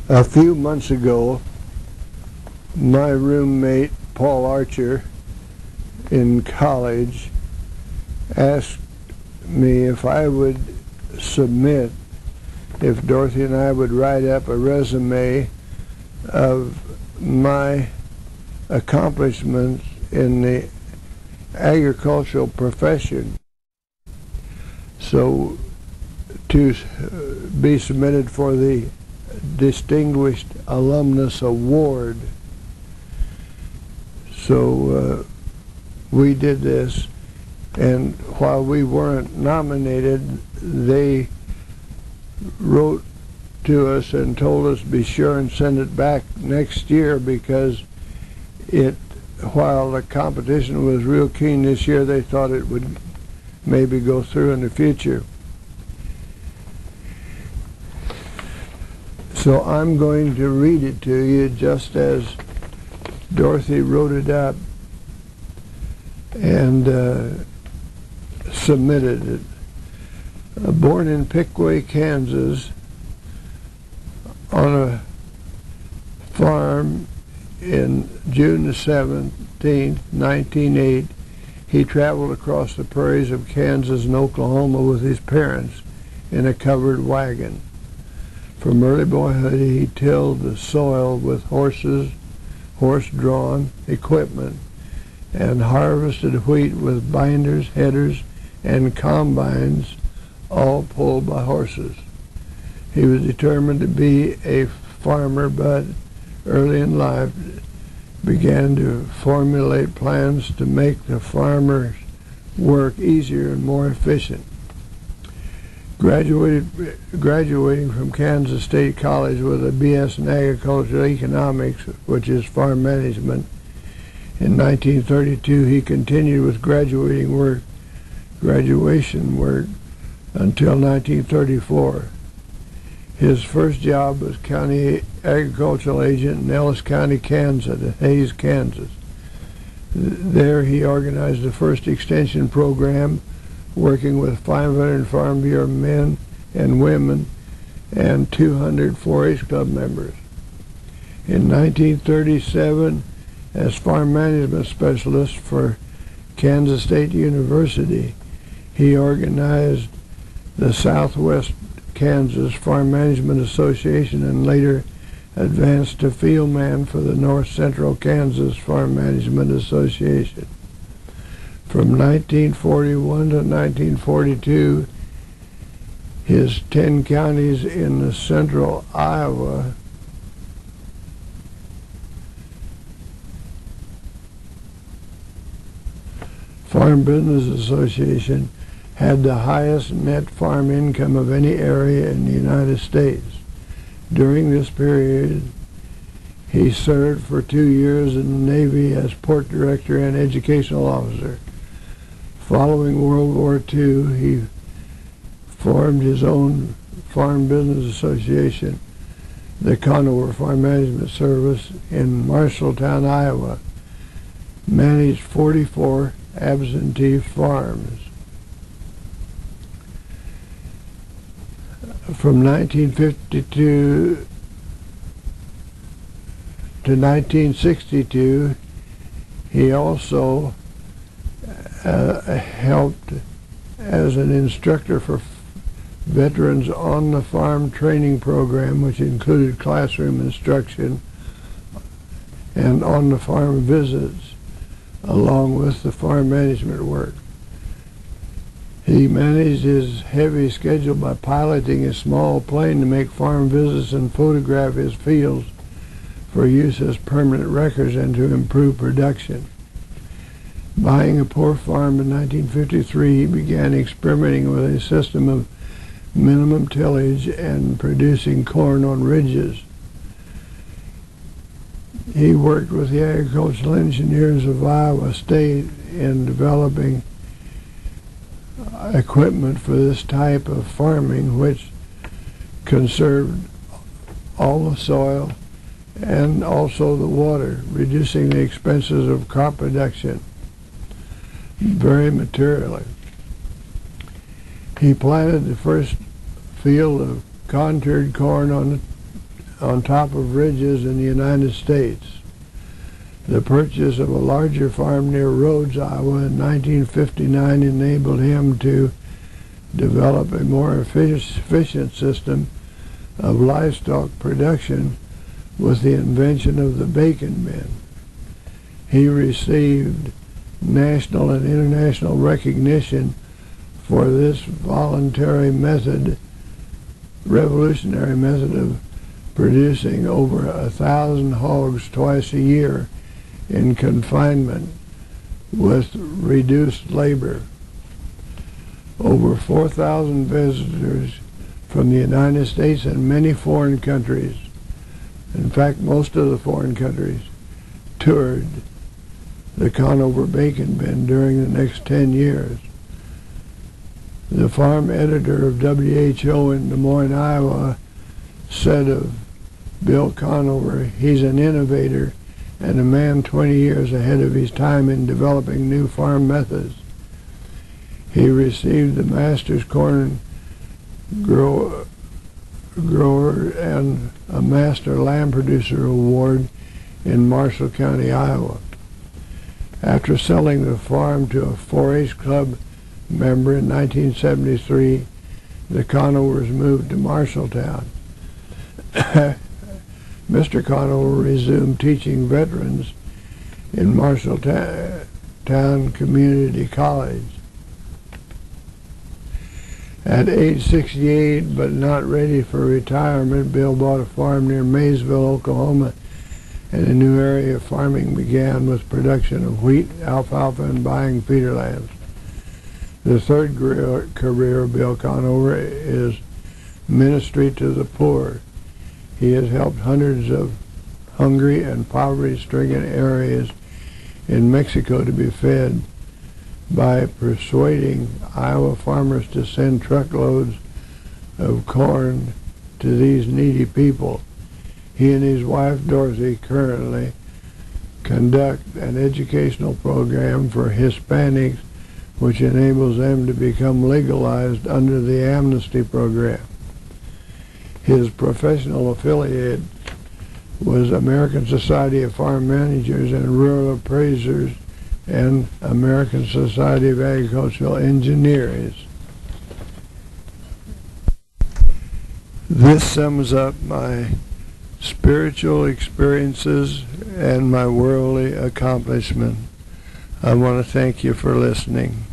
A few months ago, my roommate, Paul Archer, in college, asked me if I would submit, if Dorothy and I would write up a resume of my accomplishments in the agricultural profession. So, to be submitted for the Distinguished Alumnus Award. So we did this, and while we weren't nominated, they wrote to us and told us be sure and send it back next year, because while the competition was real keen this year, they thought it would maybe go through in the future. So I'm going to read it to you just as Dorothy wrote it up and submitted it. Born in Pickaway, Kansas, on a farm in June the 17th, 1908, he traveled across the prairies of Kansas and Oklahoma with his parents in a covered wagon. From early boyhood, he tilled the soil with horse-drawn equipment, and harvested wheat with binders, headers, and combines, all pulled by horses. He was determined to be a farmer, but early in life began to formulate plans to make the farmer's work easier and more efficient. Graduating from Kansas State College with a B.S. in agricultural economics, which is farm management, in 1932 he continued with graduation work until 1934. His first job was county agricultural agent in Ellis County, Kansas, Hays, Kansas. There he organized the first extension program, working with 500 Farm Bureau men and women and 200 4-H Club members. In 1937, as farm management specialist for Kansas State University, he organized the Southwest Kansas Farm Management Association and later advanced to field man for the North Central Kansas Farm Management Association. From 1941 to 1942, his 10 counties in the central Iowa Farm Business Association had the highest net farm income of any area in the United States. During this period, he served for 2 years in the Navy as port director and educational officer. Following World War II, he formed his own farm business association, the Conover Farm Management Service, in Marshalltown, Iowa, managed 44 absentee farms. From 1952 to 1962, he also helped as an instructor for veterans on the farm training program, which included classroom instruction and on the farm visits, along with the farm management work. He managed his heavy schedule by piloting a small plane to make farm visits and photograph his fields for use as permanent records and to improve production. Buying a poor farm in 1953, he began experimenting with a system of minimum tillage and producing corn on ridges. He worked with the agricultural engineers of Iowa State in developing equipment for this type of farming, which conserved all the soil and also the water, reducing the expenses of crop production very materially. He planted the first field of contoured corn on on top of ridges in the United States. The purchase of a larger farm near Rhodes, Iowa in 1959 enabled him to develop a more efficient system of livestock production with the invention of the bacon bin. He received national and international recognition for this revolutionary method of producing over 1,000 hogs twice a year in confinement with reduced labor. Over 4,000 visitors from the United States and many foreign countries, in fact most of the foreign countries, toured the Conover Bacon Bin during the next 10 years. The farm editor of WHO in Des Moines, Iowa, said of Bill Conover, "He's an innovator and a man 20 years ahead of his time in developing new farm methods." He received the Master's Corn Grower and a Master Lamb Producer Award in Marshall County, Iowa. After selling the farm to a 4-H club member in 1973, the Conovers moved to Marshalltown. Mr. Conover resumed teaching veterans in Marshalltown Community College. At age 68, but not ready for retirement, Bill bought a farm near Maysville, Oklahoma, and a new area of farming began with production of wheat, alfalfa, and buying feeder lands. The third career of Bill Conover is ministry to the poor. He has helped hundreds of hungry and poverty-stricken areas in Mexico to be fed by persuading Iowa farmers to send truckloads of corn to these needy people. He and his wife Dorothy currently conduct an educational program for Hispanics which enables them to become legalized under the amnesty program. His professional affiliate was American Society of Farm Managers and Rural Appraisers and American Society of Agricultural Engineers. This sums up my spiritual experiences and my worldly accomplishment. I want to thank you for listening.